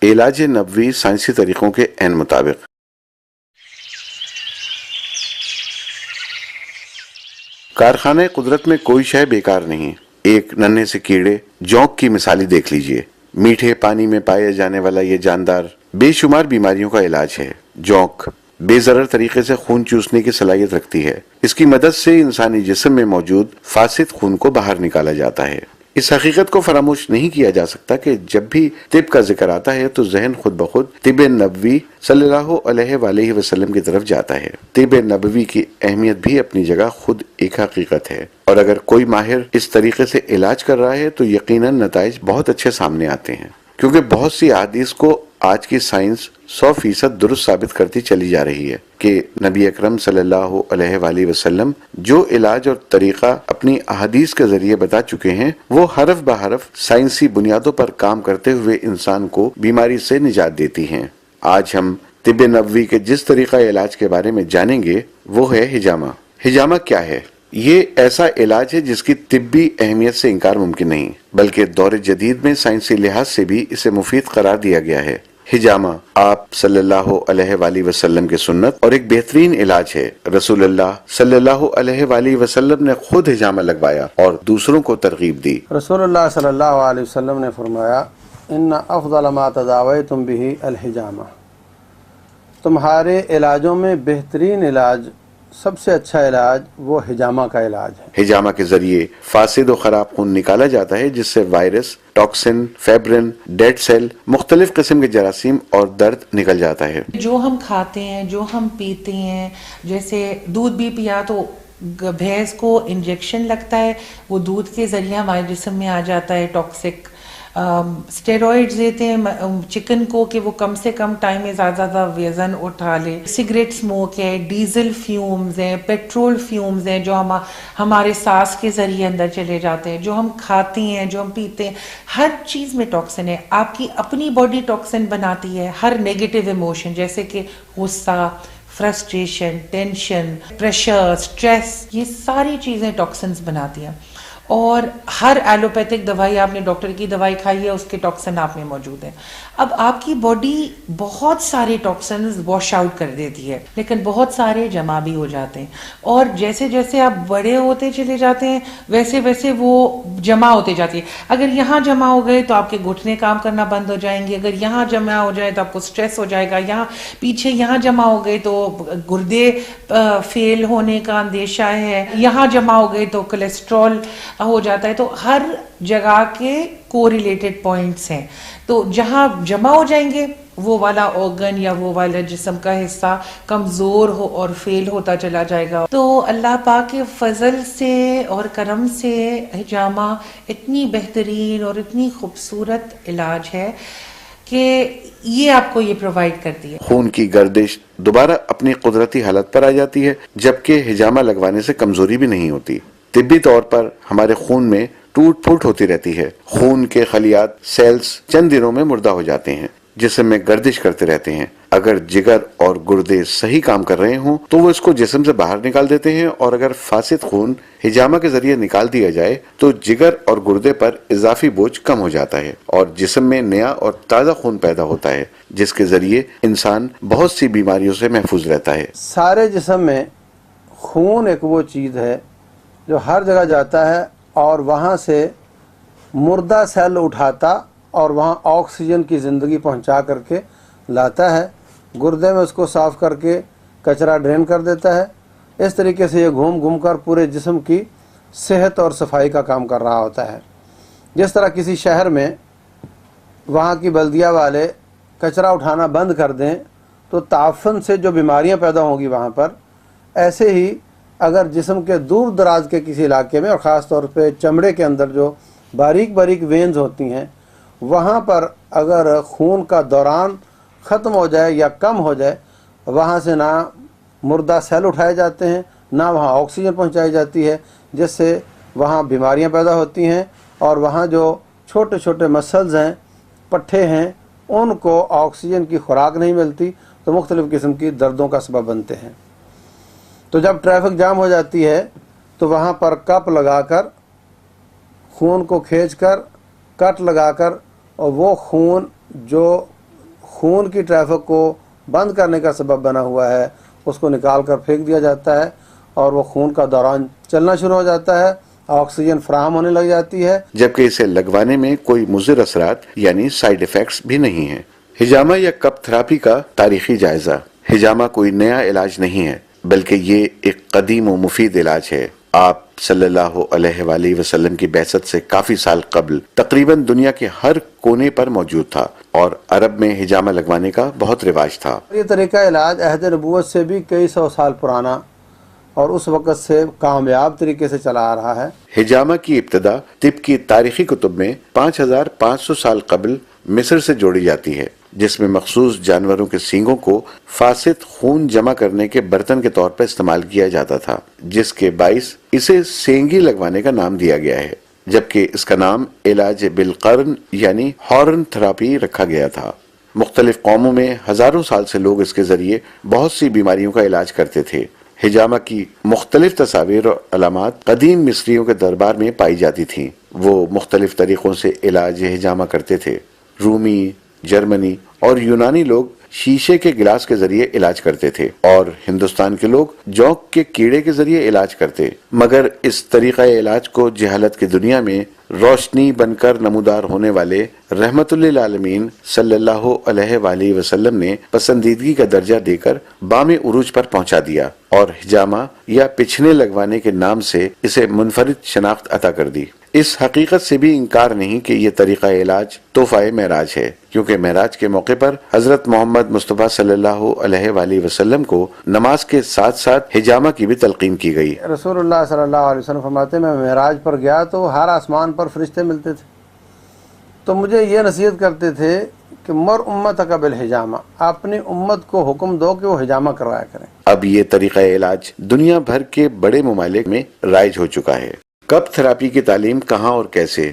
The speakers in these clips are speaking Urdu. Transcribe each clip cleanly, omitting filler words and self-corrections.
علاج نبوی سائنسی طریقوں کے عین مطابق۔ کارخانہ قدرت میں کوئی شے بیکار نہیں۔ ایک ننھے سے کیڑے جونک کی مثالی دیکھ لیجئے۔ میٹھے پانی میں پایا جانے والا یہ جاندار بے شمار بیماریوں کا علاج ہے۔ جونک بے ضرر طریقے سے خون چوسنے کی صلاحیت رکھتی ہے۔ اس کی مدد سے انسانی جسم میں موجود فاسد خون کو باہر نکالا جاتا ہے۔ اس حقیقت کو فراموش نہیں کیا جا سکتا کہ جب بھی طب کا ذکر آتا ہے تو ذہن خود بخود طب نبوی صلی اللہ علیہ وآلہ وسلم کی طرف جاتا ہے۔ طب نبوی کی اہمیت بھی اپنی جگہ خود ایک حقیقت ہے، اور اگر کوئی ماہر اس طریقے سے علاج کر رہا ہے تو یقیناً نتائج بہت اچھے سامنے آتے ہیں، کیونکہ بہت سی احادیث کو آج کی سائنس 100% درست ثابت کرتی چلی جا رہی ہے کہ نبی اکرم صلی اللہ علیہ وآلہ وسلم جو علاج اور طریقہ اپنی احادیث کے ذریعے بتا چکے ہیں وہ حرف بحرف سائنسی بنیادوں پر کام کرتے ہوئے انسان کو بیماری سے نجات دیتی ہیں۔ آج ہم طب نبوی کے جس طریقہ علاج کے بارے میں جانیں گے وہ ہے حجامہ۔ حجامہ کیا ہے؟ یہ ایسا علاج ہے جس کی طبی اہمیت سے انکار ممکن نہیں، بلکہ دور جدید میں سائنسی لحاظ سے بھی اسے مفید قرار دیا گیا ہے۔ حجامہ آپ صلی اللہ علیہ وآلہ وسلم کی سنت اور ایک بہترین علاج ہے۔ رسول اللہ صلی اللہ علیہ وآلہ وسلم نے خود حجامہ لگوایا اور دوسروں کو ترغیب دی۔ رسول اللہ صلی اللہ علیہ وسلم نے فرمایا ان افضل ما تداویتم به الحجامہ، تمہارے علاجوں میں بہترین علاج، سب سے اچھا علاج وہ حجامہ کا علاج ہے۔ حجامہ کے ذریعے فاسد و خراب خون نکالا جاتا ہے، جس سے وائرس، ٹاکسن، فیبرن، ڈیڈ سیل، مختلف قسم کے جراثیم اور درد نکل جاتا ہے۔ جو ہم کھاتے ہیں، جو ہم پیتے ہیں، جیسے دودھ بھی پیا تو بھینس کو انجیکشن لگتا ہے، وہ دودھ کے ذریعے ہمارے جسم میں آ جاتا ہے ٹاکسک۔ اسٹیرائڈز دیتے ہیں چکن کو کہ وہ کم سے کم ٹائم میں زیادہ زیادہ وزن اٹھا لے۔ سگریٹ اسموک ہے، ڈیزل فیومز ہیں، پیٹرول فیومز ہیں جو ہمارے سانس کے ذریعے اندر چلے جاتے ہیں، جو ہم کھاتے ہیں، جو ہم پیتے ہیں، ہر چیز میں ٹاکسن ہے۔ آپ کی اپنی باڈی ٹاکسن بناتی ہے۔ ہر نیگیٹو ایموشن جیسے کہ غصہ، فرسٹریشن، ٹینشن، پریشر، سٹریس، یہ ساری چیزیں ٹاکسنز بناتی ہیں۔ اور ہر ایلوپیتھک دوائی، آپ نے ڈاکٹر کی دوائی کھائی ہے، اس کے ٹاکسن آپ میں موجود ہیں۔ اب آپ کی باڈی بہت سارے ٹاکسنز واش آؤٹ کر دیتی ہے، لیکن بہت سارے جمع بھی ہو جاتے ہیں، اور جیسے جیسے آپ بڑے ہوتے چلے جاتے ہیں ویسے ویسے وہ جمع ہوتے جاتی ہے۔ اگر یہاں جمع ہو گئے تو آپ کے گھٹنے کام کرنا بند ہو جائیں گے، اگر یہاں جمع ہو جائے تو آپ کو سٹریس ہو جائے گا، یہاں پیچھے یہاں جمع ہو گئے تو گردے فیل ہونے کا اندیشہ ہے، یہاں جمع ہو گئے تو کولیسٹرول ہو جاتا ہے۔ تو ہر جگہ کے کوریلیٹڈ پوائنٹس ہیں، تو جہاں جمع ہو جائیں گے وہ والا آرگن یا وہ والا جسم کا حصہ کمزور ہو اور فیل ہوتا چلا جائے گا۔ تو اللہ پاک کے فضل سے اور کرم سے حجامہ اتنی بہترین اور اتنی خوبصورت علاج ہے کہ یہ آپ کو یہ پرووائڈ کرتی ہے۔ خون کی گردش دوبارہ اپنی قدرتی حالت پر آ جاتی ہے، جبکہ حجامہ لگوانے سے کمزوری بھی نہیں ہوتی۔ طبی طور پر ہمارے خون میں ٹوٹ پھوٹ ہوتی رہتی ہے۔ خون کے خلیات، سیلز چند دنوں میں مردہ ہو جاتے ہیں، جسم میں گردش کرتے رہتے ہیں۔ اگر جگر اور گردے صحیح کام کر رہے ہوں تو وہ اس کو جسم سے باہر نکال دیتے ہیں، اور اگر فاسد خون حجامہ کے ذریعے نکال دیا جائے تو جگر اور گردے پر اضافی بوجھ کم ہو جاتا ہے اور جسم میں نیا اور تازہ خون پیدا ہوتا ہے، جس کے ذریعے انسان بہت سی بیماریوں سے محفوظ رہتا ہے۔ سارے جسم میں خون ایک وہ چیز ہے جو ہر جگہ جاتا ہے اور وہاں سے مردہ سیل اٹھاتا اور وہاں آکسیجن کی زندگی پہنچا کر کے لاتا ہے، گردے میں اس کو صاف کر کے کچرا ڈرین کر دیتا ہے۔ اس طریقے سے یہ گھوم گھوم کر پورے جسم کی صحت اور صفائی کا کام کر رہا ہوتا ہے۔ جس طرح کسی شہر میں وہاں کی بلدیہ والے کچرا اٹھانا بند کر دیں تو تعفن سے جو بیماریاں پیدا ہوں گی وہاں پر، ایسے ہی اگر جسم کے دور دراز کے کسی علاقے میں، اور خاص طور پہ چمڑے کے اندر جو باریک باریک وینز ہوتی ہیں، وہاں پر اگر خون کا دوران ختم ہو جائے یا کم ہو جائے، وہاں سے نہ مردہ سیل اٹھائے جاتے ہیں، نہ وہاں آکسیجن پہنچائی جاتی ہے، جس سے وہاں بیماریاں پیدا ہوتی ہیں، اور وہاں جو چھوٹے چھوٹے مسلز ہیں، پٹھے ہیں، ان کو آکسیجن کی خوراک نہیں ملتی تو مختلف قسم کی دردوں کا سبب بنتے ہیں۔ تو جب ٹریفک جام ہو جاتی ہے تو وہاں پر کپ لگا کر خون کو کھینچ کر کٹ لگا کر، اور وہ خون جو خون کی ٹریفک کو بند کرنے کا سبب بنا ہوا ہے اس کو نکال کر پھینک دیا جاتا ہے اور وہ خون کا دوران چلنا شروع ہو جاتا ہے، آکسیجن فراہم ہونے لگ جاتی ہے، جبکہ اسے لگوانے میں کوئی مضر اثرات یعنی سائیڈ ایفیکٹس بھی نہیں ہیں۔ ہجامہ یا کپ تھراپی کا تاریخی جائزہ۔ ہجامہ کوئی نیا علاج نہیں ہے بلکہ یہ ایک قدیم و مفید علاج ہے۔ آپ صلی اللہ علیہ وآلہ وسلم کی بعثت سے کافی سال قبل تقریباً دنیا کے ہر کونے پر موجود تھا اور عرب میں ہجامہ لگوانے کا بہت رواج تھا۔ یہ طریقہ علاج عہد نبوت سے بھی کئی سو سال پرانا اور اس وقت سے کامیاب طریقے سے چلا آ رہا ہے۔ ہجامہ کی ابتدا طب کی تاریخی کتب میں 5500 سال قبل مصر سے جوڑی جاتی ہے، جس میں مخصوص جانوروں کے سینگوں کو فاسد خون جمع کرنے کے برتن کے طور پر استعمال کیا جاتا تھا، جس کے باعث اسے سینگی لگوانے کا نام دیا گیا ہے، جبکہ اس کا نام علاج بالقرن یعنی ہارن تھراپی رکھا گیا تھا۔ مختلف قوموں میں ہزاروں سال سے لوگ اس کے ذریعے بہت سی بیماریوں کا علاج کرتے تھے۔ ہجامہ کی مختلف تصاویر اور علامات قدیم مصریوں کے دربار میں پائی جاتی تھیں۔ وہ مختلف طریقوں سے علاج ہجامہ کرتے تھے۔ رومی، جرمنی اور یونانی لوگ شیشے کے گلاس کے ذریعے علاج کرتے تھے اور ہندوستان کے لوگ جونک کے کیڑے کے ذریعے علاج کرتے، مگر اس طریقہ علاج کو جہالت کی دنیا میں روشنی بن کر نمودار ہونے والے رحمت للعالمین صلی اللہ علیہ وآلہ وسلم نے پسندیدگی کا درجہ دے کر بام عروج پر پہنچا دیا اور ہجامہ یا پچھنے لگوانے کے نام سے اسے منفرد شناخت عطا کر دی۔ اس حقیقت سے بھی انکار نہیں کہ یہ طریقہ علاج تحفہ معراج ہے، کیونکہ معراج کے موقع پر حضرت محمد مصطفیٰ صلی اللہ علیہ وآلہ وسلم کو نماز کے ساتھ ساتھ ہجامہ کی بھی تلقین کی گئی۔ رسول اللہ صلی اللہ علیہ وسلم فرماتے ہیں میں معراج پر گیا تو ہر آسمان پر فرشتے ملتے تھے، تو مجھے یہ نصیحت کرتے تھے کہ مر امتک بالحجامہ، اپنی امت کو حکم دو کہ وہ حجامہ کروایا کریں۔ اب یہ طریقہ علاج دنیا بھر کے بڑے ممالک میں رائج ہو چکا ہے۔ کپ تھراپی کی تعلیم کہاں اور کیسے؟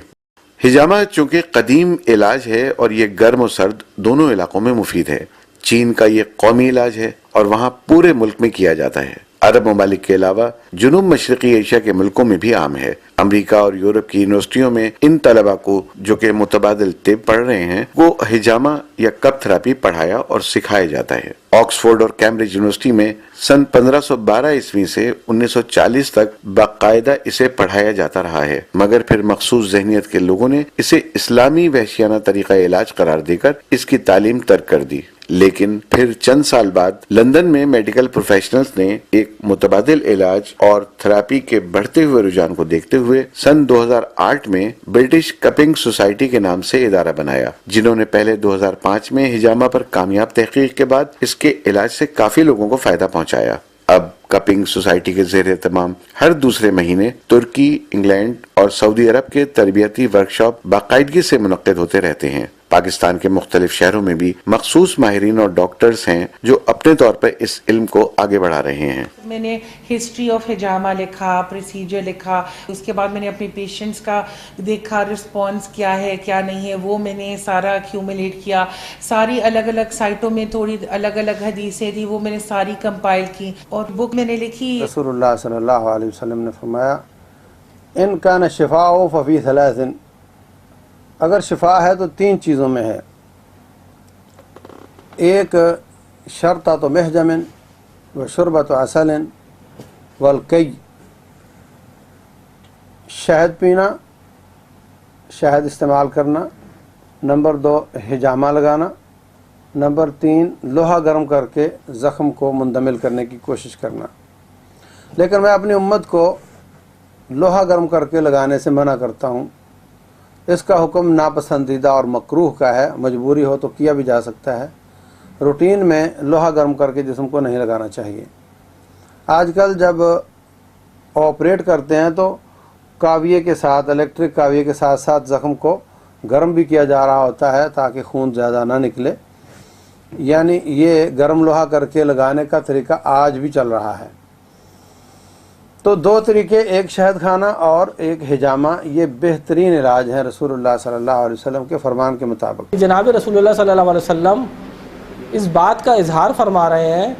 ہجامہ چونکہ قدیم علاج ہے اور یہ گرم و سرد دونوں علاقوں میں مفید ہے۔ چین کا یہ قومی علاج ہے اور وہاں پورے ملک میں کیا جاتا ہے۔ عرب ممالک کے علاوہ جنوب مشرقی ایشیا کے ملکوں میں بھی عام ہے۔ امریکہ اور یورپ کی یونیورسٹیوں میں ان طلبہ کو جو کہ متبادل طب پڑھ رہے ہیں وہ ہجامہ یا کپ تھراپی پڑھایا اور سکھایا جاتا ہے۔ آکسفورڈ اور کیمبرج یونیورسٹی میں سن 1512 عیسوی سے 1940 تک باقاعدہ اسے پڑھایا جاتا رہا ہے، مگر پھر مخصوص ذہنیت کے لوگوں نے اسے اسلامی وحشیانہ طریقہ علاج قرار دے کر اس کی تعلیم ترک کر دی۔ لیکن پھر چند سال بعد لندن میں میڈیکل پروفیشنلز نے ایک متبادل علاج اور تھراپی کے بڑھتے ہوئے رجحان کو دیکھتے ہوئے سن 2008 میں برٹش کپنگ سوسائٹی کے نام سے ادارہ بنایا، جنہوں نے پہلے 2005 میں ہجامہ پر کامیاب تحقیق کے بعد اس کے علاج سے کافی لوگوں کو فائدہ پہنچایا۔ اب کپنگ سوسائٹی کے زیر اہتمام ہر دوسرے مہینے ترکی، انگلینڈ اور سعودی عرب کے تربیتی ورکشاپ باقاعدگی سے منعقد ہوتے رہتے ہیں۔ پاکستان کے مختلف شہروں میں بھی مخصوص ماہرین اور ڈاکٹرز ہیں جو اپنے طور پر اس علم کو آگے بڑھا رہے ہیں۔ میں نے ہسٹری آف ہجامہ لکھا، پروسیجر لکھا، اس کے بعد میں نے اپنے پیشنٹس کا دیکھا رسپانس کیا ہے کیا نہیں ہے، وہ میں نے سارا ایکیومولیٹ کیا، ساری الگ الگ سائٹوں میں تھوڑی الگ الگ حدیثیں تھی وہ میں نے ساری کمپائل کی اور بک میں نے لکھی۔ رسول اللہ صلی اللہ علیہ وسلم نے فرمایا ان کان شفاء ففی ثلاث، اگر شفا ہے تو 3 چیزوں میں ہے، ایک شرطۃ محجم و شربۃ عسل والکی، شہد پینا، شہد استعمال کرنا، نمبر 2 ہجامہ لگانا، نمبر 3 لوہا گرم کر کے زخم کو مندمل کرنے کی کوشش کرنا۔ لیکن میں اپنی امت کو لوہا گرم کر کے لگانے سے منع کرتا ہوں۔ اس کا حکم ناپسندیدہ اور مکروہ کا ہے، مجبوری ہو تو کیا بھی جا سکتا ہے، روٹین میں لوہا گرم کر کے جسم کو نہیں لگانا چاہیے۔ آج کل جب آپریٹ کرتے ہیں تو کاویے کے ساتھ، الیکٹرک کاویے کے ساتھ ساتھ زخم کو گرم بھی کیا جا رہا ہوتا ہے تاکہ خون زیادہ نہ نکلے، یعنی یہ گرم لوہا کر کے لگانے کا طریقہ آج بھی چل رہا ہے۔ تو 2 طریقے، ایک شہد کھانا اور ایک ہجامہ، یہ بہترین علاج ہے رسول اللہ صلی اللہ علیہ وسلم کے فرمان کے مطابق۔ جناب رسول اللہ صلی اللہ علیہ وسلم اس بات کا اظہار فرما رہے ہیں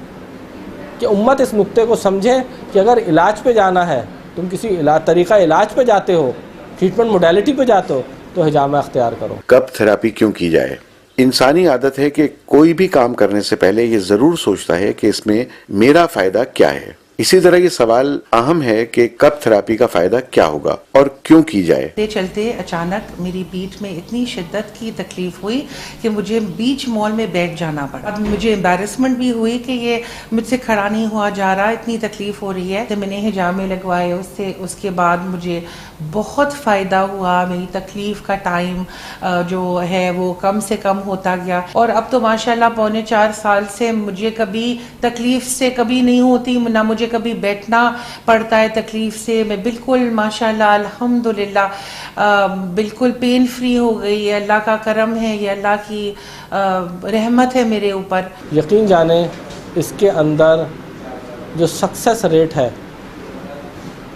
کہ امت اس نقطے کو سمجھے کہ اگر علاج پہ جانا ہے، تم کسی طریقہ علاج پہ جاتے ہو، ٹریٹمنٹ موڈیلٹی پہ جاتے ہو، تو ہجامہ اختیار کرو۔ کپ تھراپی کیوں کی جائے؟ انسانی عادت ہے کہ کوئی بھی کام کرنے سے پہلے یہ ضرور سوچتا ہے کہ اس میں میرا فائدہ کیا ہے. اسی طرح یہ سوال اہم ہے کہ کب تھراپی کا فائدہ کیا ہوگا اور کیوں کی جائے. چلتے اچانک میری پیٹھ میں اتنی شدت کی تکلیف ہوئی کہ مجھے بیچ مال میں بیٹھ جانا پڑا. مجھے امبیرسمنٹ بھی ہوئی کہ یہ مجھ سے کھڑا نہیں ہوا جا رہا, اتنی تکلیف ہو رہی ہے. تو میں نے حجامے لگوائے, اس کے بعد مجھے بہت فائدہ ہوا. میری تکلیف کا ٹائم جو ہے وہ کم سے کم ہوتا گیا, اور اب تو ماشاءاللہ 4.25 سال سے مجھے کبھی تکلیف سے کبھی نہیں ہوتی, نہ مجھے کبھی بیٹھنا پڑتا ہے تکلیف سے. میں بالکل ماشاءاللہ الحمدللہ بالکل پین فری ہو گئی ہے. اللہ کا کرم ہے, یہ اللہ کی رحمت ہے میرے اوپر. یقین جانیں اس کے اندر جو سکسیس ریٹ ہے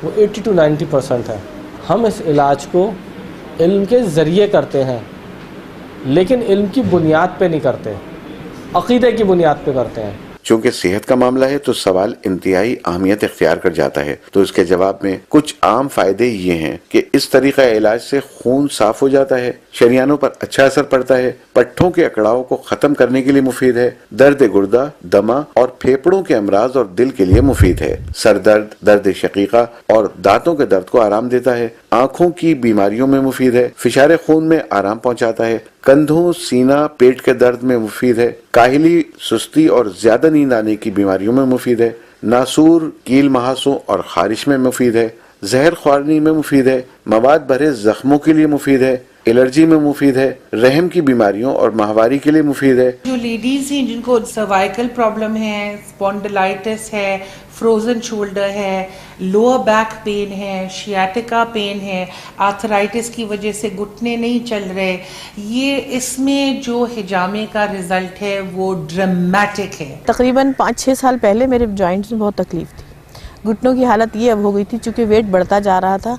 وہ 80 to 90% ہے. ہم اس علاج کو علم کے ذریعے کرتے ہیں, لیکن علم کی بنیاد پہ نہیں کرتے, عقیدے کی بنیاد پہ کرتے ہیں. چونکہ صحت کا معاملہ ہے تو سوال انتہائی اہمیت اختیار کر جاتا ہے. تو اس کے جواب میں کچھ عام فائدے یہ ہیں کہ اس طریقہ علاج سے خون صاف ہو جاتا ہے, شریانوں پر اچھا اثر پڑتا ہے, پٹھوں کے اکڑاؤ کو ختم کرنے کے لیے مفید ہے, درد گردہ, دمہ اور پھیپڑوں کے امراض اور دل کے لیے مفید ہے, سر درد, درد شقیقہ اور دانتوں کے درد کو آرام دیتا ہے, آنکھوں کی بیماریوں میں مفید ہے, فشار خون میں آرام پہنچاتا ہے, کندھوں, سینہ, پیٹ کے درد میں مفید ہے, کاہلی, سستی اور زیادہ نیند آنے کی بیماریوں میں مفید ہے, ناسور, کیل مہاسوں اور خارش میں مفید ہے, زہر خوارنی میں مفید ہے, مواد بھرے زخموں کے لیے مفید ہے, الرجی میں مفید ہے, رحم کی بیماریوں اور ماہواری کے لیے مفید ہے. جو لیڈیز ہیں جن کو سروائیکل پرابلم ہے, اسپونڈلائٹس ہے, فروزن شولڈر ہے, لوور بیک پین ہے, شیاٹیکا پین ہے, آرتھرائٹس کی وجہ سے گھٹنے نہیں چل رہے, یہ اس میں جو حجامے کا رزلٹ ہے وہ ڈرامیٹک ہے. تقریباً 5-6 سال پہلے میرے جوائنٹس میں بہت تکلیف تھی. گھٹنوں کی حالت یہ اب ہو گئی تھی چونکہ ویٹ بڑھتا جا رہا تھا.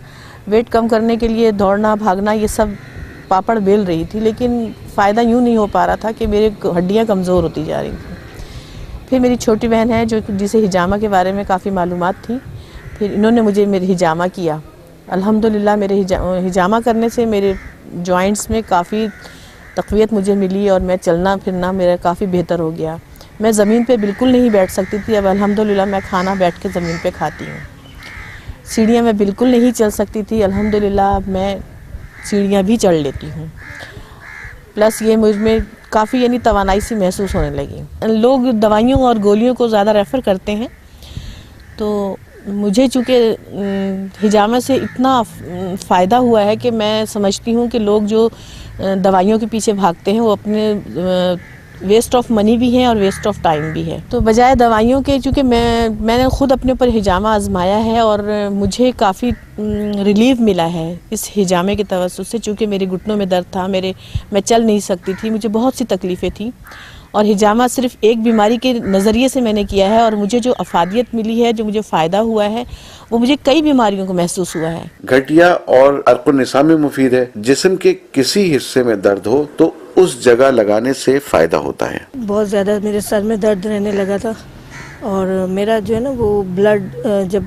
ویٹ کم کرنے کے لیے دوڑنا بھاگنا یہ سب پاپڑ بیل رہی تھی, لیکن فائدہ یوں نہیں ہو پا رہا تھا کہ میرے ہڈیاں کمزور ہوتی جا رہی تھیں. پھر میری چھوٹی بہن ہے جو جسے حجامہ کے بارے میں کافی معلومات تھی, پھر انہوں نے مجھے میرے حجامہ کیا. الحمدللہ میرے حجامہ کرنے سے میرے جوائنٹس میں کافی تقویت مجھے ملی اور میں چلنا پھرنا میرا کافی بہتر ہو گیا. میں زمین پہ بالکل نہیں بیٹھ سکتی تھی, اب الحمدللہ میں کھانا بیٹھ کے زمین پہ کھاتی ہوں. سیڑھیاں میں بالکل نہیں چل سکتی تھی, الحمدللہ اب میں سیڑھیاں بھی چڑھ لیتی ہوں. پلس یہ مجھ میں کافی یعنی توانائی سی محسوس ہونے لگی. لوگ دوائیوں اور گولیوں کو زیادہ ریفر کرتے ہیں, تو مجھے چونکہ حجامہ سے اتنا فائدہ ہوا ہے کہ میں سمجھتی ہوں کہ لوگ جو دوائیوں کے پیچھے بھاگتے ہیں وہ اپنے ویسٹ آف منی بھی ہیں اور ویسٹ آف ٹائم بھی ہے. تو بجائے دوائیوں کے, چونکہ میں نے خود اپنے اوپر حجامہ آزمایا ہے اور مجھے کافی ریلیف ملا ہے اس حجامے کے توسط سے. چونکہ میرے گھٹنوں میں درد تھا, میں چل نہیں سکتی تھی, مجھے بہت سی تکلیفیں تھیں, اور حجامہ صرف ایک بیماری کے نظریے سے میں نے کیا ہے, اور مجھے جو افادیت ملی ہے, جو مجھے فائدہ ہوا ہے, وہ مجھے کئی بیماریوں کو محسوس ہوا ہے. گھٹیا اور عرق النساء میں مفید ہے. جسم کے کسی حصے میں درد ہو تو اس جگہ لگانے سے فائدہ ہوتا ہے. بہت زیادہ میرے سر میں درد رہنے لگا تھا, اور میرا جو ہے نا وہ بلڈ جب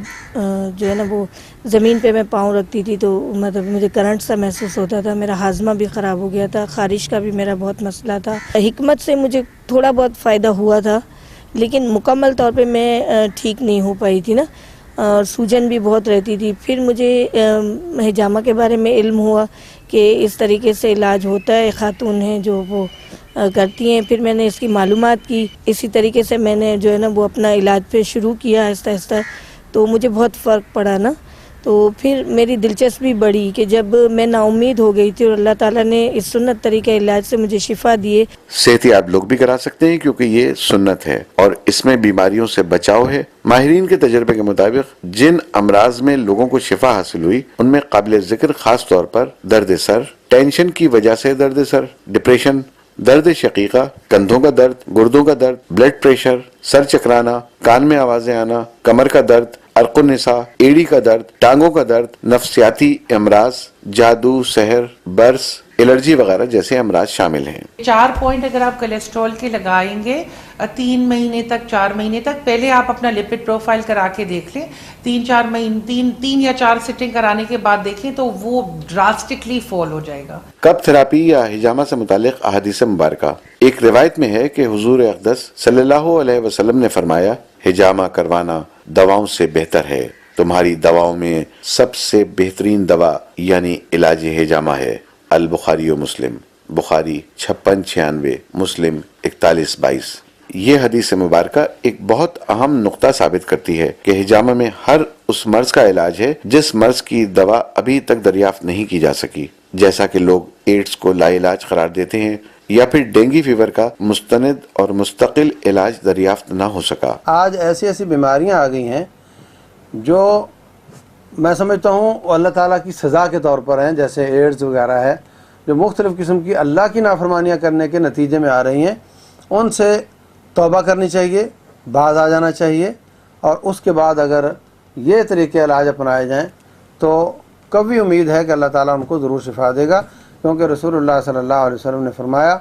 جو ہے نا وہ زمین پہ میں پاؤں رکھتی تھی تو مطلب مجھے کرنٹ سا محسوس ہوتا تھا. میرا ہاضمہ بھی خراب ہو گیا تھا, خارش کا بھی میرا بہت مسئلہ تھا. حکمت سے مجھے تھوڑا بہت فائدہ ہوا تھا, لیکن مکمل طور پہ میں ٹھیک نہیں ہو پائی تھی نا, اور سوجن بھی بہت رہتی تھی. پھر مجھے حجامہ کے بارے میں علم ہوا کہ اس طریقے سے علاج ہوتا ہے, خاتون ہیں جو وہ کرتی ہیں. پھر میں نے اس کی معلومات کی, اسی طریقے سے میں نے جو ہے نا وہ اپنا علاج پہ شروع کیا آہستہ آہستہ, تو مجھے بہت فرق پڑا نا. تو پھر میری دلچسپی بڑھی کہ جب میں نا امید ہو گئی تھی اور اللہ تعالیٰ نے اس سنت طریقہ علاج سے مجھے شفا دیے. صحت یاب لوگ بھی کرا سکتے ہیں کیونکہ یہ سنت ہے اور اس میں بیماریوں سے بچاؤ ہے. ماہرین کے تجربے کے مطابق جن امراض میں لوگوں کو شفا حاصل ہوئی ان میں قابل ذکر خاص طور پر درد سر, ٹینشن کی وجہ سے درد سر, ڈپریشن, درد شقیقہ, کندھوں کا درد, گردوں کا درد, بلڈ پریشر, سر چکرانا, کان میں آوازیں آنا, کمر کا درد, عرق النساء, ایڑی کا درد, ٹانگوں کا درد, نفسیاتی امراض, جادو, سحر, برس, الرجی وغیرہ جیسے امراض شامل ہیں. 4 پوائنٹ اگر آپ کولیسٹرول کے لگائیں گے 3 مہینے تک 4 مہینے تک پہلے آپ اپنا لپڈ پروفائل کرا کے دیکھ لیں. 3-4 مہینے 3 یا 4 سٹنگ کرانے کے بعد دیکھیں تو وہ ڈراسٹکلی فال ہو جائے گا. کپ تھراپی یا ہجامہ سے متعلق احادیث مبارکہ. ایک روایت میں ہے کہ حضور اقدس صلی اللہ علیہ وسلم نے فرمایا ہجامہ کروانا دواؤں سے بہتر ہے. تمہاری دواؤں میں سب سے بہترین دوا یعنی علاج ہجامہ ہے. البخاری و مسلم. بخاری 5696، مسلم 4122. یہ حدیث مبارکہ ایک بہت اہم نقطہ ثابت کرتی ہے کہ ہجامہ میں ہر اس مرض کا علاج ہے جس مرض کی دوا ابھی تک دریافت نہیں کی جا سکی، جیسا کہ لوگ ایڈز کو لا علاج قرار دیتے ہیں یا پھر ڈینگی فیور کا مستند اور مستقل علاج دریافت نہ ہو سکا. آج ایسی ایسی بیماریاں آ گئی ہیں جو میں سمجھتا ہوں اللہ تعالیٰ کی سزا کے طور پر ہیں، جیسے ایڈز وغیرہ ہے، جو مختلف قسم کی اللہ کی نافرمانیاں کرنے کے نتیجے میں آ رہی ہیں. ان سے توبہ کرنی چاہیے، باز آ جانا چاہیے، اور اس کے بعد اگر یہ طریقے علاج اپنائے جائیں تو قوی امید ہے کہ اللہ تعالیٰ ان کو ضرور شفا دے گا، کیونکہ رسول اللہ صلی اللہ علیہ وسلم نے فرمایا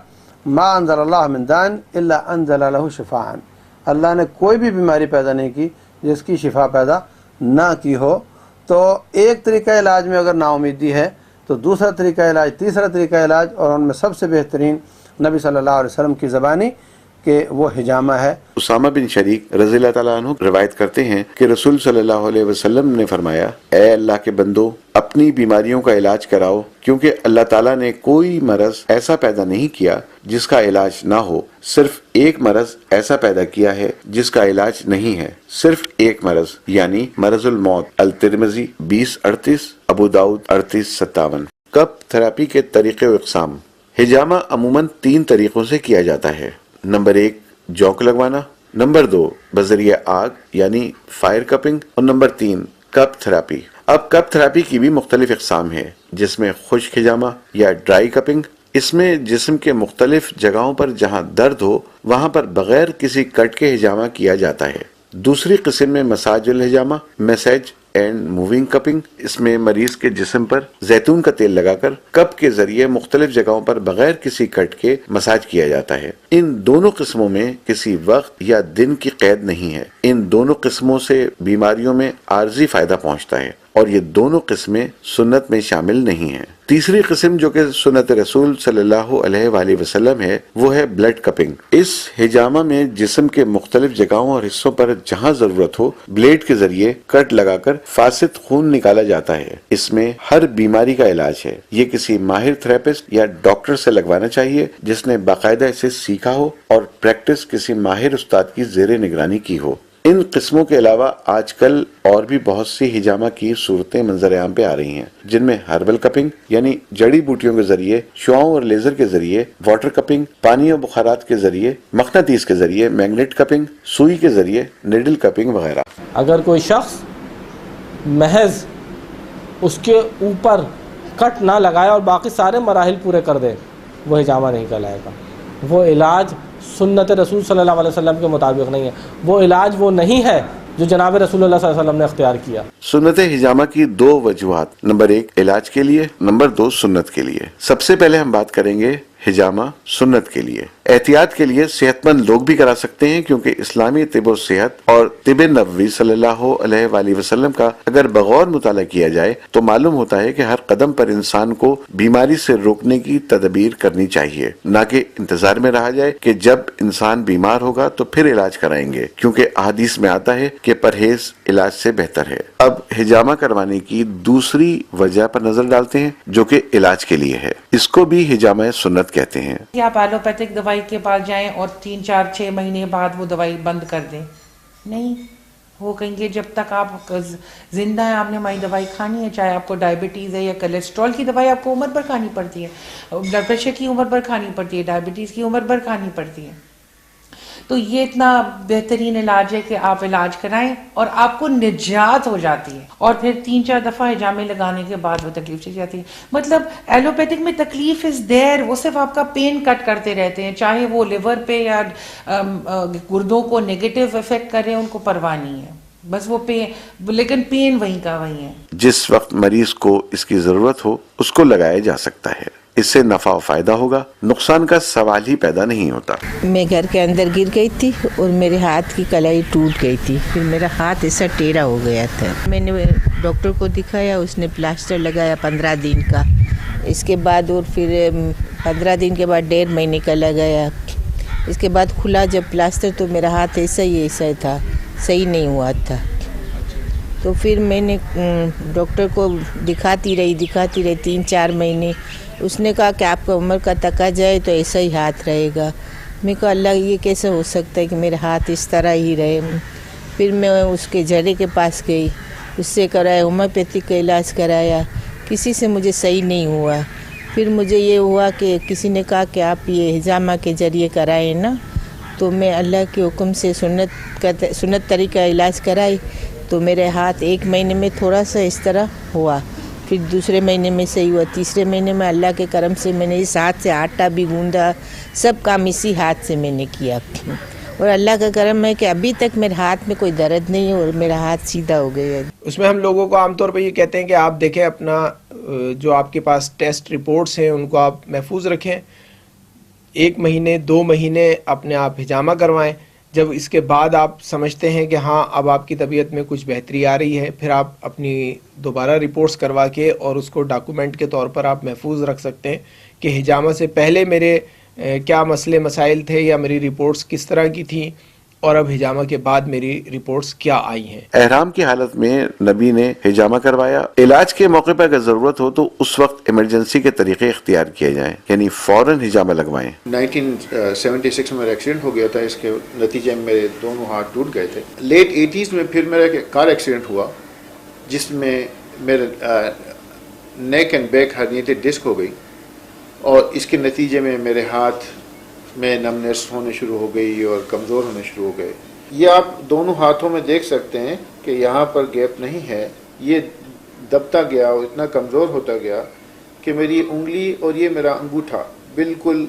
ما انزل اللہ من داء الا انزل له شفاء. اللہ نے کوئی بھی بیماری پیدا نہیں کی جس کی شفا پیدا نہ کی ہو. تو ایک طریقہ علاج میں اگر نا امیدی ہے تو دوسرا طریقہ علاج، تیسرا طریقہ علاج، اور ان میں سب سے بہترین نبی صلی اللہ علیہ وسلم کی زبانی کہ وہ ہجامہ ہے. اسامہ بن شریک رضی اللہ تعالیٰ عنہ روایت کرتے ہیں کہ رسول صلی اللہ علیہ وسلم نے فرمایا اے اللہ کے بندو اپنی بیماریوں کا علاج کراؤ، کیونکہ اللہ تعالیٰ نے کوئی مرض ایسا پیدا نہیں کیا جس کا علاج نہ ہو. صرف ایک مرض ایسا پیدا کیا ہے جس کا علاج نہیں ہے، صرف ایک مرض، یعنی مرض الموت. الترمذی 2038، ابو داؤد 3857. کپ تھراپی کے طریقے و اقسام. ہجامہ عموماً 3 طریقوں سے کیا جاتا ہے. نمبر 1 جونک لگوانا، نمبر 2 بذریعہ آگ یعنی فائر کپنگ، اور نمبر 3 کپ تھراپی. اب کپ تھراپی کی بھی مختلف اقسام ہیں، جس میں خشک ہجامہ یا ڈرائی کپنگ. اس میں جسم کے مختلف جگہوں پر جہاں درد ہو وہاں پر بغیر کسی کٹ کے ہجامہ کیا جاتا ہے. دوسری قسم میں مساج الہجامہ، میسج اینڈ موونگ کپنگ. اس میں مریض کے جسم پر زیتون کا تیل لگا کر کپ کے ذریعے مختلف جگہوں پر بغیر کسی کٹ کے مساج کیا جاتا ہے. ان دونوں قسموں میں کسی وقت یا دن کی قید نہیں ہے. ان دونوں قسموں سے بیماریوں میں عارضی فائدہ پہنچتا ہے اور یہ دونوں قسمیں سنت میں شامل نہیں ہیں. تیسری قسم جو کہ سنت رسول صلی اللہ علیہ وآلہ وسلم ہے وہ ہے بلڈ کپنگ. اس ہجامہ میں جسم کے مختلف جگہوں اور حصوں پر جہاں ضرورت ہو بلیڈ کے ذریعے کٹ لگا کر فاسد خون نکالا جاتا ہے. اس میں ہر بیماری کا علاج ہے. یہ کسی ماہر تھراپسٹ یا ڈاکٹر سے لگوانا چاہیے جس نے باقاعدہ اسے سیکھا ہو اور پریکٹس کسی ماہر استاد کی زیر نگرانی کی ہو. ان قسموں کے علاوہ آج کل اور بھی بہت سی ہجامہ کی صورتیں منظر عام پہ آ رہی ہیں، جن میں ہربل کپنگ یعنی جڑی بوٹیوں کے ذریعے، شعاؤں اور لیزر کے ذریعے، واٹر کپنگ پانی اور بخارات کے ذریعے، مقناطیس کے ذریعے، میگنیٹ کپنگ سوئی کے ذریعے، نیڈل کپنگ وغیرہ. اگر کوئی شخص محض اس کے اوپر کٹ نہ لگائے اور باقی سارے مراحل پورے کر دے وہ ہجامہ نہیں کہلائے گا. وہ علاج سنت رسول صلی اللہ علیہ وسلم کے مطابق نہیں ہے. وہ علاج وہ نہیں ہے جو جناب رسول اللہ صلی اللہ علیہ وسلم نے اختیار کیا. سنت ہجامہ کی 2 وجوہات، نمبر 1 علاج کے لیے، نمبر 2 سنت کے لیے. سب سے پہلے ہم بات کریں گے ہجامہ سنت کے لیے. احتیاط کے لیے صحت مند لوگ بھی کرا سکتے ہیں، کیونکہ اسلامی طب و صحت اور طب نبوی صلی اللہ علیہ وآلہ وسلم کا اگر بغور مطالعہ کیا جائے تو معلوم ہوتا ہے کہ ہر قدم پر انسان کو بیماری سے روکنے کی تدبیر کرنی چاہیے، نہ کہ انتظار میں رہا جائے کہ جب انسان بیمار ہوگا تو پھر علاج کرائیں گے، کیونکہ احادیث میں آتا ہے کہ پرہیز علاج سے بہتر ہے. اب ہجامہ کروانے کی دوسری وجہ پر نظر ڈالتے ہیں جو کہ علاج کے لیے ہے. اس کو بھی ہجامہ سنت کہتے ہیں. کہ آپ ایلوپیتھک دوائی کے پاس جائیں اور 3-4-6 مہینے بعد وہ دوائی بند کر دیں، نہیں. وہ کہیں گے جب تک آپ زندہ ہیں آپ نے ہماری دوائی کھانی ہے، چاہے آپ کو ڈائبٹیز ہے یا کولیسٹرول کی دوائی آپ کو عمر بھر کھانی پڑتی ہے، بلڈ پریشر کی عمر بھر کھانی پڑتی ہے، ڈائبٹیز کی عمر بھر کھانی پڑتی ہے. تو یہ اتنا بہترین علاج ہے کہ آپ علاج کرائیں اور آپ کو نجات ہو جاتی ہے، اور پھر 3-4 دفعہ ہجامے لگانے کے بعد وہ تکلیف چلی جاتی ہے. مطلب ایلوپیتھک میں تکلیف از دیر، وہ صرف آپ کا پین کٹ کرتے رہتے ہیں، چاہے وہ لیور پہ یا گردوں کو نیگیٹو افیکٹ کرے، ان کو پرواہ نہیں ہے، بس وہ پین، لیکن پین وہیں کا وہیں ہے. جس وقت مریض کو اس کی ضرورت ہو اس کو لگایا جا سکتا ہے. اس سے نفع و فائدہ ہوگا، نقصان کا سوال ہی پیدا نہیں ہوتا۔ میں گھر کے اندر گر گئی تھی اور میرے ہاتھ کی کلائی ٹوٹ گئی تھی، پھر میرا ہاتھ ایسا ٹیڑھا ہو گیا تھا۔ میں نے ڈاکٹر کو دکھایا، اس نے پلاسٹر لگایا 15 دن کا، اس کے بعد اور پھر 15 دن کے بعد 1.5 مہینے کا لگایا، اس کے بعد کھلا جب پلاسٹر تو میرا ہاتھ ایسا ہی تھا، صحیح نہیں ہوا تھا۔ تو پھر میں نے ڈاکٹر کو دکھاتی رہی 3-4 مہینے۔ اس نے کہا کہ آپ کا عمر کا تقاضا ہے تو ایسا ہی ہاتھ رہے گا۔ میں کہا اللہ یہ کیسے ہو سکتا ہے کہ میرا ہاتھ اس طرح ہی رہے۔ پھر میں اس کے جڑے کے پاس گئی، اس سے کرایا، ہومیوپیتھک کا علاج کرایا، کسی سے مجھے صحیح نہیں ہوا۔ پھر مجھے یہ ہوا کہ کسی نے کہا کہ آپ یہ حجامہ کے ذریعے کرائیں نا، تو میں اللہ کے حکم سے سنت طریقہ علاج کرائی، تو میرے ہاتھ 1 مہینے میں تھوڑا سا اس طرح ہوا، پھر دوسرے مہینے میں صحیح ہوا، تیسرے مہینے میں اللہ کے کرم سے میں نے اس ہاتھ سے آٹا بھی گوندا، سب کام اسی ہاتھ سے میں نے کیا، اور اللہ کا کرم ہے کہ ابھی تک میرے ہاتھ میں کوئی درد نہیں ہے اور میرا ہاتھ سیدھا ہو گیا ہے۔ اس میں ہم لوگوں کو عام طور پہ یہ کہتے ہیں کہ آپ دیکھیں اپنا جو آپ کے پاس ٹیسٹ رپورٹس ہیں ان کو آپ محفوظ رکھیں، 1 مہینے 2 مہینے اپنے آپ حجامہ کروائیں، جب اس کے بعد آپ سمجھتے ہیں کہ ہاں اب آپ کی طبیعت میں کچھ بہتری آ رہی ہے، پھر آپ اپنی دوبارہ رپورٹس کروا کے اور اس کو ڈاکومنٹ کے طور پر آپ محفوظ رکھ سکتے ہیں کہ حجامہ سے پہلے میرے کیا مسئلے مسائل تھے یا میری رپورٹس کس طرح کی تھیں، اور اب حجامہ کے بعد میری رپورٹس کیا آئی ہیں۔ احرام کی حالت میں نبی نے حجامہ کروایا۔ علاج کے موقع پر اگر ضرورت ہو تو اس وقت ایمرجنسی کے طریقے اختیار کیے جائیں، یعنی فوراً حجامہ لگوائیں۔ 1976 میں میرا ایکسیڈنٹ ہو گیا تھا، اس کے نتیجے میں میرے دونوں ہاتھ ٹوٹ گئے تھے۔ لیٹ 80s میں پھر میرا کار ایکسیڈنٹ ہوا جس میں میرے نیک اینڈ بیک ہرنیٹڈ ڈسک ہو گئی، اور اس کے نتیجے میں میرے ہاتھ میں نمنس ہونے شروع ہو گئی اور کمزور ہونے شروع ہو گئے۔ یہ آپ دونوں ہاتھوں میں دیکھ سکتے ہیں کہ یہاں پر گیپ نہیں ہے، یہ دبتا گیا اور اتنا کمزور ہوتا گیا کہ میری انگلی اور یہ میرا انگوٹھا بالکل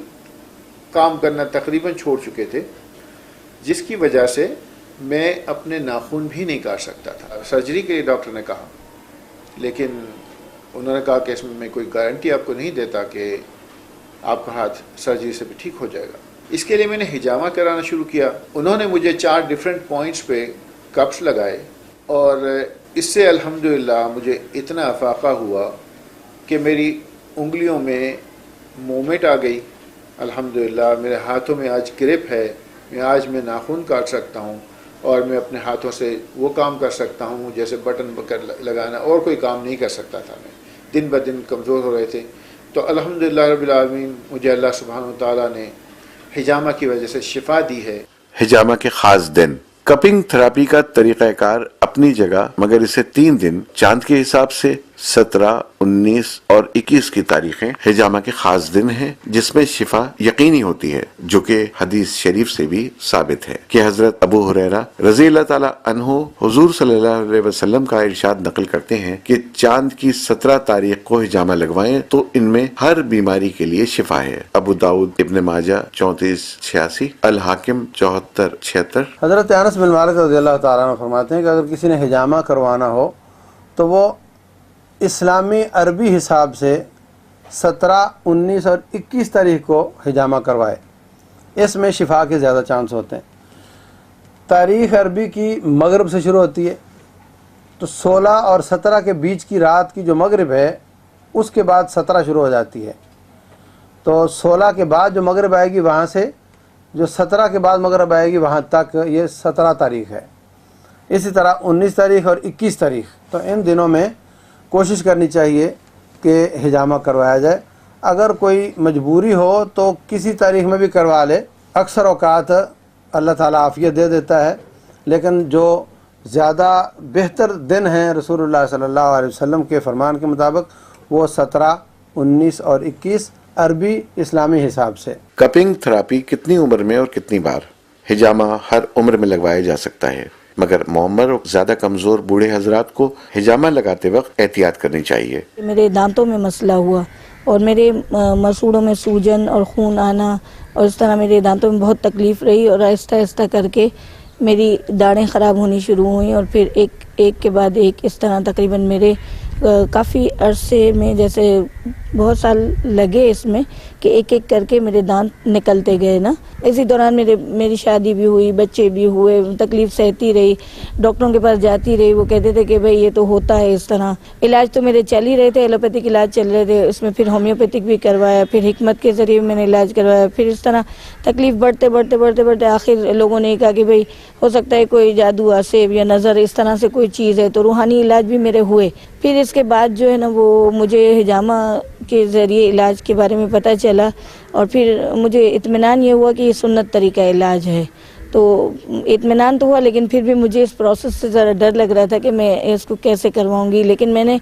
کام کرنا تقریباً چھوڑ چکے تھے، جس کی وجہ سے میں اپنے ناخن بھی نہیں کاٹ سکتا تھا۔ سرجری کے لیے ڈاکٹر نے کہا، لیکن انہوں نے کہا کہ اس میں کوئی گارنٹی آپ کو نہیں دیتا کہ آپ کا ہاتھ سرجری سے بھی ٹھیک ہو جائے گا۔ اس کے لیے میں نے حجامہ کرانا شروع کیا۔ انہوں نے مجھے 4 ڈیفرنٹ پوائنٹس پہ کپس لگائے، اور اس سے الحمدللہ مجھے اتنا افاقہ ہوا کہ میری انگلیوں میں موومنٹ آ گئی۔ الحمدللہ میرے ہاتھوں میں آج گرپ ہے، آج میں ناخن کاٹ سکتا ہوں، اور میں اپنے ہاتھوں سے وہ کام کر سکتا ہوں جیسے بٹن لگانا، اور کوئی کام نہیں کر سکتا تھا۔ میں دن بدن کمزور ہو رہے تھے، تو الحمدللہ رب العالمین مجھے اللہ سبحانہ و تعالیٰ نے حجامہ کی وجہ سے شفا دی ہے۔ حجامہ کے خاص دن۔ کپنگ تھراپی کا طریقہ کار اپنی جگہ، مگر اسے 3 دن چاند کے حساب سے 17، 19 اور 21 کی تاریخیں حجامہ کے خاص دن ہیں جس میں شفا یقینی ہوتی ہے، جو کہ حدیث شریف سے بھی ثابت ہے کہ حضرت ابو ہریرہ رضی اللہ تعالیٰ عنہ حضور صلی اللہ علیہ وسلم کا ارشاد نقل کرتے ہیں کہ چاند کی 17 تاریخ کو حجامہ لگوائیں تو ان میں ہر بیماری کے لیے شفا ہے۔ ابو داؤد، ابن ماجہ 3486، الحاکم 7476۔ حضرت انس بن مالک رضی اللہ تعالیٰ عنہ فرماتے ہیں کہ اگر کسی نے حجامہ کروانا ہو تو وہ اسلامی عربی حساب سے 17، 19 اور 21 تاریخ کو حجامہ کروائے، اس میں شفا کے زیادہ چانس ہوتے ہیں۔ تاریخ عربی کی مغرب سے شروع ہوتی ہے، تو 16 اور 17 کے بیچ کی رات کی جو مغرب ہے اس کے بعد 17 شروع ہو جاتی ہے، تو 16 کے بعد جو مغرب آئے گی وہاں سے جو 17 کے بعد مغرب آئے گی وہاں تک یہ 17 تاریخ ہے۔ اسی طرح 19 تاریخ اور 21 تاریخ، تو ان دنوں میں کوشش کرنی چاہیے کہ حجامہ کروایا جائے۔ اگر کوئی مجبوری ہو تو کسی تاریخ میں بھی کروا لے، اکثر اوقات اللہ تعالیٰ عافیت دے دیتا ہے، لیکن جو زیادہ بہتر دن ہیں رسول اللہ صلی اللہ علیہ وسلم کے فرمان کے مطابق وہ 17، 19 اور 21 عربی اسلامی حساب سے۔ کپنگ تھراپی کتنی عمر میں اور کتنی بار؟ حجامہ ہر عمر میں لگوایا جا سکتا ہے، مگر معمر اور زیادہ کمزور بوڑھے حضرات کو حجامہ لگاتے وقت احتیاط کرنی چاہیے۔ میرے دانتوں میں مسئلہ ہوا اور میرے مسوڑوں میں سوجن اور خون آنا، اور اس طرح میرے دانتوں میں بہت تکلیف رہی، اور آہستہ آہستہ کر کے میری داڑیں خراب ہونی شروع ہوئیں، اور پھر ایک کے بعد ایک اس طرح تقریباً میرے کافی عرصے میں جیسے بہت سال لگے اس میں کہ ایک ایک کر کے میرے دانت نکلتے گئے نا. اسی دوران میری شادی بھی ہوئی, بچے بھی ہوئے, تکلیف سہتی رہی, ڈاکٹروں کے پاس جاتی رہی. وہ کہتے تھے کہ بھئی یہ تو ہوتا ہے اس طرح. علاج تو میرے چل ہی رہے تھے, ایلوپیتھک علاج چل رہے تھے, اس میں پھر ہومیوپیتھک بھی کروایا, پھر حکمت کے ذریعے میں نے علاج کروایا. پھر اس طرح تکلیف بڑھتے آخر لوگوں نے کہا کہ بھئی ہو سکتا ہے کوئی جادو آسیب یا نظر اس طرح سے کوئی چیز ہے, تو روحانی علاج بھی میرے ہوئے. پھر اس کے بعد جو ہے نا وہ مجھے حجامہ کے ذریعے علاج کے بارے میں پتہ چلا, اور پھر مجھے اطمینان یہ ہوا کہ یہ سنت طریقہ علاج ہے. تو اطمینان تو ہوا, لیکن پھر بھی مجھے اس پروسیس سے ذرا ڈر لگ رہا تھا کہ میں اس کو کیسے کرواؤں گی. لیکن میں نے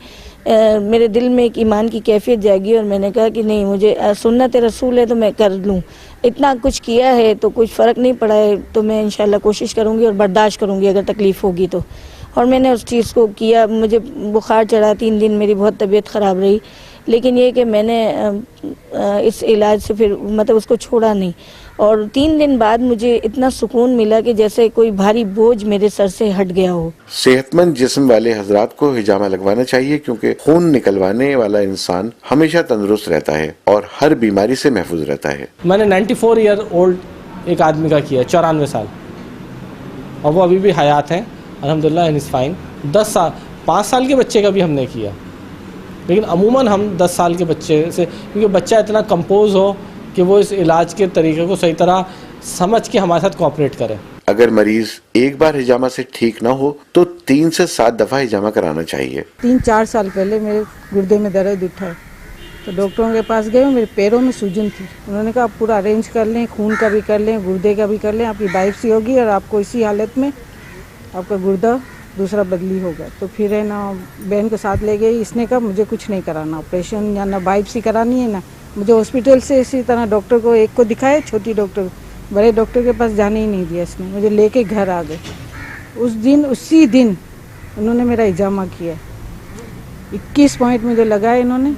میرے دل میں ایک ایمان کی کیفیت جاگی, اور میں نے کہا کہ نہیں, مجھے سنت رسول ہے تو میں کر لوں. اتنا کچھ کیا ہے تو کچھ فرق نہیں پڑا ہے, تو میں انشاءاللہ کوشش کروں گی اور برداشت کروں گی اگر تکلیف ہوگی تو. اور میں نے اس چیز کو کیا. مجھے بخار چڑھا, 3 دن میری بہت طبیعت خراب رہی, لیکن یہ کہ میں نے اس علاج سے پھر مطلب اس کو چھوڑا نہیں. اور 3 دن بعد مجھے اتنا سکون ملا کہ جیسے کوئی بھاری بوجھ میرے سر سے ہٹ گیا ہو. صحت مند جسم والے حضرات کو حجامہ لگوانا چاہیے, کیونکہ خون نکلوانے والا انسان ہمیشہ تندرست رہتا ہے اور ہر بیماری سے محفوظ رہتا ہے. میں نے 94 ایئر اولڈ ایک آدمی کا کیا, 94 سال, اور وہ ابھی بھی حیات ہیں الحمدللہ, اینڈ از فائن. 5 سال کے بچے کا بھی ہم نے کیا, لیکن عموماً ہم 10 سال کے بچے سے, کیونکہ بچہ اتنا کمپوز ہو کہ وہ اس علاج کے طریقے کو صحیح طرح سمجھ کے ہمارے ساتھ کوآپریٹ کرے. اگر مریض ایک بار حجامہ سے ٹھیک نہ ہو تو 3 سے 7 دفعہ حجامہ کرانا چاہیے. 3-4 سال پہلے میرے گردے میں درد اٹھا, تو ڈاکٹروں کے پاس گئے, میرے پیروں میں سوجن تھی. انہوں نے کہا آپ پورا ارینج کر لیں, خون کا بھی کر لیں, گردے کا بھی کر لیں, آپ کی بائپسی ہوگی اور آپ کو اسی حالت میں آپ کا گردہ دوسرا بدلی ہوگا. تو پھر ہے نا بہن کے ساتھ لے گئی, اس نے کہا مجھے کچھ نہیں کرانا, آپریشن یا نہ بائپسی کرانی ہے, نہ مجھے ہاسپٹل سے اسی طرح ڈاکٹر کو ایک کو دکھایا, چھوٹی ڈاکٹر, بڑے ڈاکٹر کے پاس جانے ہی نہیں دیا. اس نے مجھے لے کے گھر آ گئے. اسی دن انہوں نے میرا حجامہ کیا. 21 پوائنٹ مجھے لگائے انہوں نے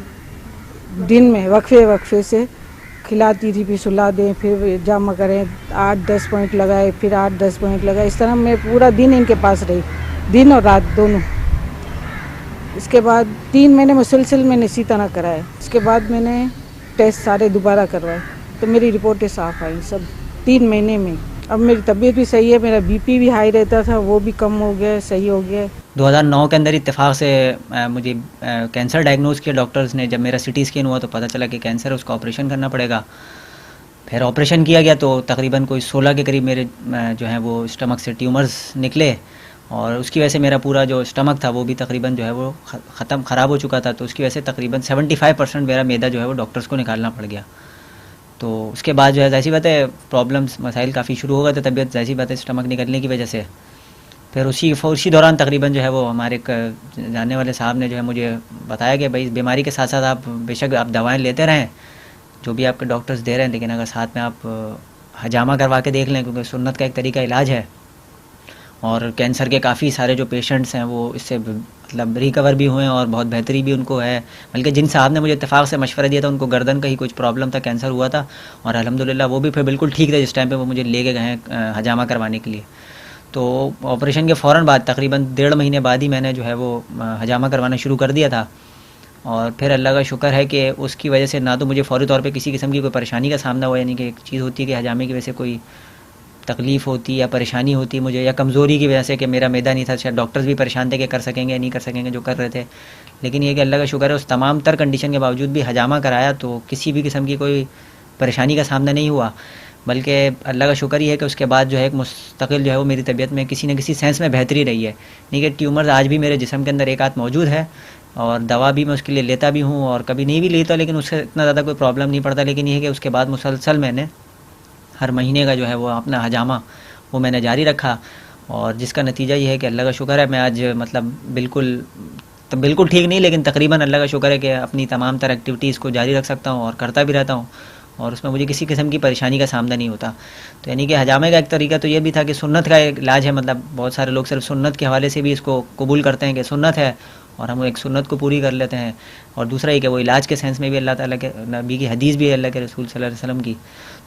دن میں, وقفے سے کھلاتی تھی, پھر سلا دیں, پھر حجامہ کریں, 8-10 پوائنٹ لگائے, پھر 8-10 پوائنٹ لگائے. اس طرح میں پورا دن ان کے پاس رہی, دن اور رات دونوں. اس کے بعد 3 مہینے مسلسل میں نے اسی طرح کرایا. اس کے بعد میں نے ٹیسٹ سارے دوبارہ کروائے, تو میری رپورٹیں صاف آئیں سب 3 مہینے میں. اب میری طبیعت بھی صحیح ہے, میرا بی پی بھی ہائی رہتا تھا وہ بھی کم ہو گیا ہے, صحیح ہو گیا ہے. 2009 کے اندر اتفاق سے مجھے کینسر ڈائگنوز کیا ڈاکٹرز نے. جب میرا سی ٹی اسکین ہوا تو پتہ چلا کہ کینسر ہے, اس کا آپریشن کرنا پڑے گا. پھر آپریشن کیا گیا تو تقریباً کوئی 16 کے قریب میرے جو ہیں وہ اسٹمک سے ٹیومرز نکلے, اور اس کی وجہ سے میرا پورا جو اسٹمک تھا وہ بھی تقریباً جو ہے وہ خراب ہو چکا تھا. تو اس کی وجہ سے تقریباً 75% میرا میدا جو ہے وہ ڈاکٹرز کو نکالنا پڑ گیا. تو اس کے بعد جو ہے ظاہر بات ہے پرابلمس مسائل کافی شروع ہو گئے تھے, طبیعت ظاہر بات ہے اسٹمک نکلنے کی وجہ سے. پھر اسی دوران تقریباً جو ہے وہ ہمارے ایک جاننے والے صاحب نے جو ہے مجھے بتایا کہ بھائی بیماری کے ساتھ ساتھ آپ بے شک آپ دوائیں لیتے رہیں جو بھی آپ کے ڈاکٹرز دے رہے ہیں, لیکن اگر ساتھ میں آپ حجامہ کروا کے دیکھ لیں, کیونکہ سنت کا ایک طریقہ علاج ہے. اور کینسر کے کافی سارے جو پیشنٹس ہیں وہ اس سے مطلب ریکور بھی ہوئے ہیں اور بہت بہتری بھی ان کو ہے. بلکہ جن صاحب نے مجھے اتفاق سے مشورہ دیا تھا ان کو گردن کا ہی کچھ پرابلم تھا, کینسر ہوا تھا, اور الحمدللہ وہ بھی پھر بالکل ٹھیک تھے جس ٹائم پہ وہ مجھے لے کے گئے ہیں حجامہ کروانے کے لیے. تو آپریشن کے فوراً بعد تقریباً 1.5 مہینے بعد ہی میں نے جو ہے وہ حجامہ کروانا شروع کر دیا تھا. اور پھر اللہ کا شکر ہے کہ اس کی وجہ سے نہ تو مجھے فوری طور پہ کسی قسم کی کوئی پریشانی کا سامنا ہوا, یعنی کہ ایک چیز ہوتی ہے کہ حجامے کی وجہ سے کوئی تکلیف ہوتی یا پریشانی ہوتی مجھے, یا کمزوری کی وجہ سے کہ میرا میدا نہیں تھا. شاید ڈاکٹرز بھی پریشان تھے کہ کر سکیں گے نہیں کر سکیں گے جو کر رہے تھے, لیکن یہ کہ اللہ کا شکر ہے اس تمام تر کنڈیشن کے باوجود بھی حجامہ کرایا تو کسی بھی قسم کی کوئی پریشانی کا سامنا نہیں ہوا. بلکہ اللہ کا شکر یہ ہے کہ اس کے بعد جو ہے ایک مستقل جو ہے وہ میری طبیعت میں کسی نہ کسی سینس میں بہتری رہی ہے. نہیں کہ ٹیومرز آج بھی میرے جسم کے اندر ایک آدھ موجود ہے, اور دوا بھی میں اس کے لیے لیتا بھی ہوں, اور کبھی نہیں بھی لیتا لیکن اس سے اتنا زیادہ کوئی پرابلم نہیں پڑتا. لیکن یہ ہے کہ اس کے بعد مسلسل میں نے ہر مہینے کا جو ہے وہ اپنا حجامہ وہ میں نے جاری رکھا, اور جس کا نتیجہ یہ ہے کہ اللہ کا شکر ہے میں آج مطلب بالکل ٹھیک نہیں لیکن تقریباً اللہ کا شکر ہے کہ اپنی تمام تر ایکٹیویٹیز کو جاری رکھ سکتا ہوں اور کرتا بھی رہتا ہوں, اور اس میں مجھے کسی قسم کی پریشانی کا سامنا نہیں ہوتا. تو یعنی کہ حجامے کا ایک طریقہ تو یہ بھی تھا کہ سنت کا ایک علاج ہے, مطلب بہت سارے لوگ صرف سنت کے حوالے سے بھی اس کو قبول کرتے ہیں کہ سنت ہے اور ہم ایک سنت کو پوری کر لیتے ہیں. اور دوسرا یہ کہ وہ علاج کے سینس میں بھی اللہ تعالیٰ کے نبی کی حدیث بھی ہے اللہ کے رسول صلی اللہ علیہ وسلم کی,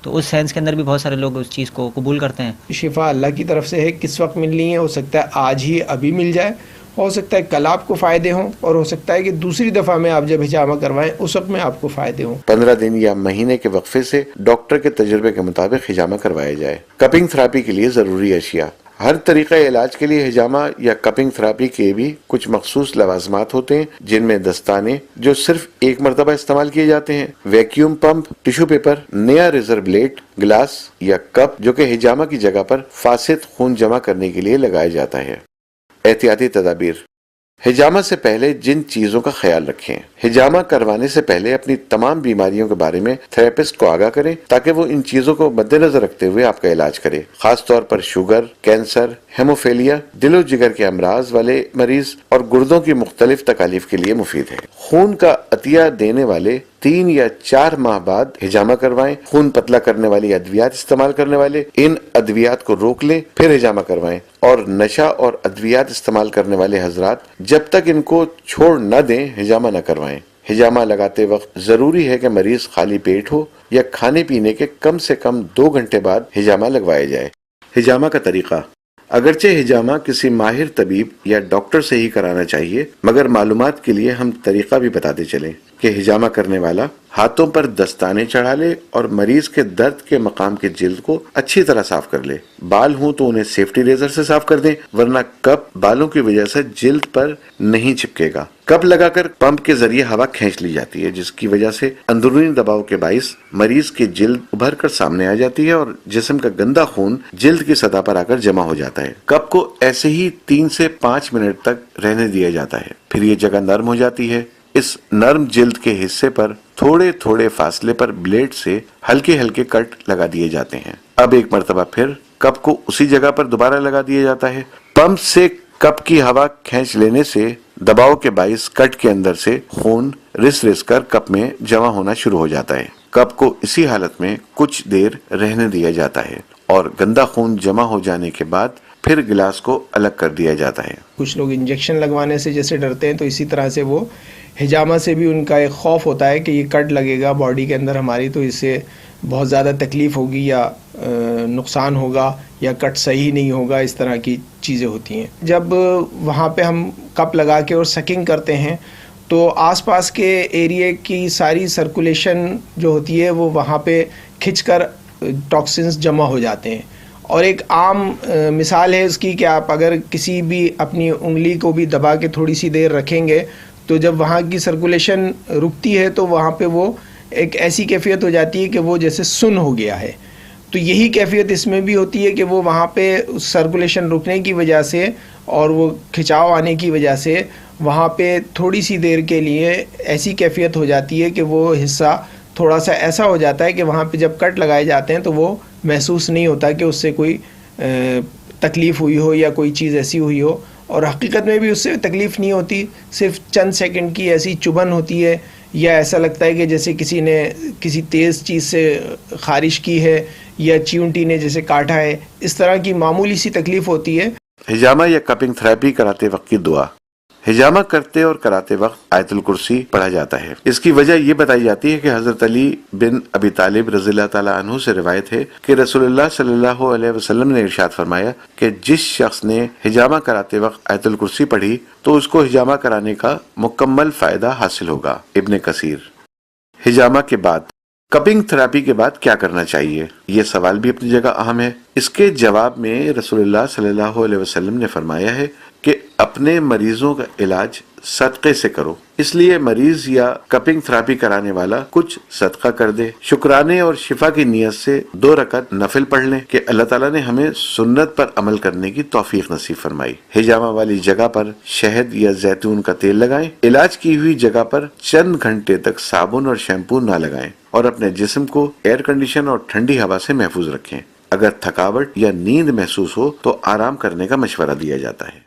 تو اس سینس کے اندر بھی بہت سارے لوگ اس چیز کو قبول کرتے ہیں. شفا اللہ کی طرف سے ہے, کس وقت ملنی ہے, ہو سکتا ہے آج ہی ابھی مل جائے, ہو سکتا ہے کل آپ کو فائدے ہوں اور ہو سکتا ہے کہ دوسری دفعہ میں آپ جب حجامہ کروائیں اس وقت میں آپ کو فائدے ہوں. 15 دن یا مہینے کے وقفے سے ڈاکٹر کے تجربے کے مطابق حجامہ کروایا جائے. کپنگ تھراپی کے لیے ضروری اشیاء. ہر طریقہ علاج کے لیے حجامہ یا کپنگ تھراپی کے بھی کچھ مخصوص لوازمات ہوتے ہیں، جن میں دستانے جو صرف ایک مرتبہ استعمال کیے جاتے ہیں، ویکیوم پمپ، ٹشو پیپر، نیا ریزر بلیڈ، گلاس یا کپ جو کہ حجامہ کی جگہ پر فاسد خون جمع کرنے کے لیے لگایا جاتا ہے. احتیاطی تدابیر. حجامہ سے پہلے جن چیزوں کا خیال رکھیں. حجامہ کروانے سے پہلے اپنی تمام بیماریوں کے بارے میں تھراپسٹ کو آگاہ کریں تاکہ وہ ان چیزوں کو مد نظر رکھتے ہوئے آپ کا علاج کرے. خاص طور پر شوگر، کینسر، ہیموفیلیا، دل و جگر کے امراض والے مریض اور گردوں کی مختلف تکالیف کے لیے مفید ہے. خون کا عطیہ دینے والے 3 یا 4 ماہ بعد حجامہ کروائیں. خون پتلا کرنے والی ادویات استعمال کرنے والے ان ادویات کو روک لیں پھر حجامہ کروائیں، اور نشہ اور ادویات استعمال کرنے والے حضرات جب تک ان کو چھوڑ نہ دیں حجامہ نہ کروائیں. حجامہ لگاتے وقت ضروری ہے کہ مریض خالی پیٹ ہو یا کھانے پینے کے کم سے کم 2 گھنٹے بعد حجامہ لگوایا جائے. حجامہ کا طریقہ. اگرچہ حجامہ کسی ماہر طبیب یا ڈاکٹر سے ہی کرانا چاہیے، مگر معلومات کے لیے ہم طریقہ بھی بتاتے چلیں کہ حجامہ کرنے والا ہاتھوں پر دستانے چڑھا لے اور مریض کے درد کے مقام کے جلد کو اچھی طرح صاف کر لے. بال ہوں تو انہیں سیفٹی ریزر سے صاف کر دیں، ورنہ کپ بالوں کی وجہ سے جلد پر نہیں چپکے گا. کپ لگا کر پمپ کے ذریعے ہوا کھینچ لی جاتی ہے، جس کی وجہ سے اندرونی دباؤ کے باعث مریض کی جلد ابھر کر سامنے آ جاتی ہے اور جسم کا گندا خون جلد کی سطح پر آ کر جمع ہو جاتا ہے. کپ کو ایسے ہی 3 سے 5 منٹ تک رہنے دیا جاتا ہے، پھر یہ جگہ نرم ہو جاتی ہے. اس نرم جلد کے حصے پر تھوڑے تھوڑے فاصلے پر بلیڈ سے ہلکے ہلکے کٹ لگا دیے جاتے ہیں. اب ایک مرتبہ پھر کپ کو اسی جگہ پر دوبارہ لگا دیا جاتا ہے. پمپ سے کپ کی ہوا کھینچ لینے سے دباؤ کے باعث کٹ کے اندر سے خون رس رس کر کپ میں جمع ہونا شروع ہو جاتا ہے. کپ کو اسی حالت میں کچھ دیر رہنے دیا جاتا ہے اور گندا خون جمع ہو جانے کے بعد پھر گلاس کو الگ کر دیا جاتا ہے. کچھ لوگ انجیکشن لگوانے سے جیسے ڈرتے ہیں، تو اسی طرح سے وہ حجامہ سے بھی ان کا ایک خوف ہوتا ہے کہ یہ کٹ لگے گا باڈی کے اندر ہماری، تو اس سے بہت زیادہ تکلیف ہوگی یا نقصان ہوگا یا کٹ صحیح نہیں ہوگا. اس طرح کی چیزیں ہوتی ہیں. جب وہاں پہ ہم کپ لگا کے اور سکنگ کرتے ہیں تو آس پاس کے ایریے کی ساری سرکولیشن جو ہوتی ہے وہ وہاں پہ کھنچ کر ٹاکسنز جمع ہو جاتے ہیں. اور ایک عام مثال ہے اس کی کہ آپ اگر کسی بھی اپنی انگلی کو بھی دبا کے تھوڑی سی دیر رکھیں گے تو جب وہاں کی سرکولیشن رکتی ہے تو وہاں پہ وہ ایک ایسی کیفیت ہو جاتی ہے کہ وہ جیسے سن ہو گیا ہے. تو یہی کیفیت اس میں بھی ہوتی ہے کہ وہ وہاں پہ سرکولیشن رکنے کی وجہ سے اور وہ کھچاؤ آنے کی وجہ سے وہاں پہ تھوڑی سی دیر کے لیے ایسی کیفیت ہو جاتی ہے کہ وہ حصہ تھوڑا سا ایسا ہو جاتا ہے کہ وہاں پہ جب کٹ لگائے جاتے ہیں تو وہ محسوس نہیں ہوتا کہ اس سے کوئی تکلیف ہوئی ہو یا کوئی چیز ایسی ہوئی ہو. اور حقیقت میں بھی اس سے تکلیف نہیں ہوتی، صرف چند سیکنڈ کی ایسی چبھن ہوتی ہے یا ایسا لگتا ہے کہ جیسے کسی نے کسی تیز چیز سے خارش کی ہے یا چیونٹی نے جیسے کاٹا ہے. اس طرح کی معمولی سی تکلیف ہوتی ہے. حجامہ یا کپنگ تھراپی کراتے وقت کی دعا. حجامہ کرتے اور کراتے وقت آیت الکرسی پڑھا جاتا ہے. اس کی وجہ یہ بتائی جاتی ہے کہ حضرت علی بن ابی طالب رضی اللہ تعالیٰ عنہ سے روایت ہے کہ رسول اللہ صلی اللہ علیہ وسلم نے ارشاد فرمایا کہ جس شخص نے حجامہ کراتے وقت آیت الکرسی پڑھی تو اس کو حجامہ کرانے کا مکمل فائدہ حاصل ہوگا. ابن کثیر. حجامہ کے بعد کپنگ تھراپی کے بعد کیا کرنا چاہیے؟ یہ سوال بھی اپنی جگہ اہم ہے. اس کے جواب میں رسول اللہ صلی اللہ علیہ وسلم نے فرمایا ہے کہ اپنے مریضوں کا علاج صدقے سے کرو. اس لیے مریض یا کپنگ تھراپی کرانے والا کچھ صدقہ کر دے. شکرانے اور شفا کی نیت سے 2 رکعت نفل پڑھ لیں کہ اللہ تعالیٰ نے ہمیں سنت پر عمل کرنے کی توفیق نصیب فرمائی. حجامہ والی جگہ پر شہد یا زیتون کا تیل لگائیں. علاج کی ہوئی جگہ پر چند گھنٹے تک صابن اور شیمپو نہ لگائیں اور اپنے جسم کو ایئر کنڈیشن اور ٹھنڈی ہوا سے محفوظ رکھیں. اگر تھکاوٹ یا نیند محسوس ہو تو آرام کرنے کا مشورہ دیا جاتا ہے.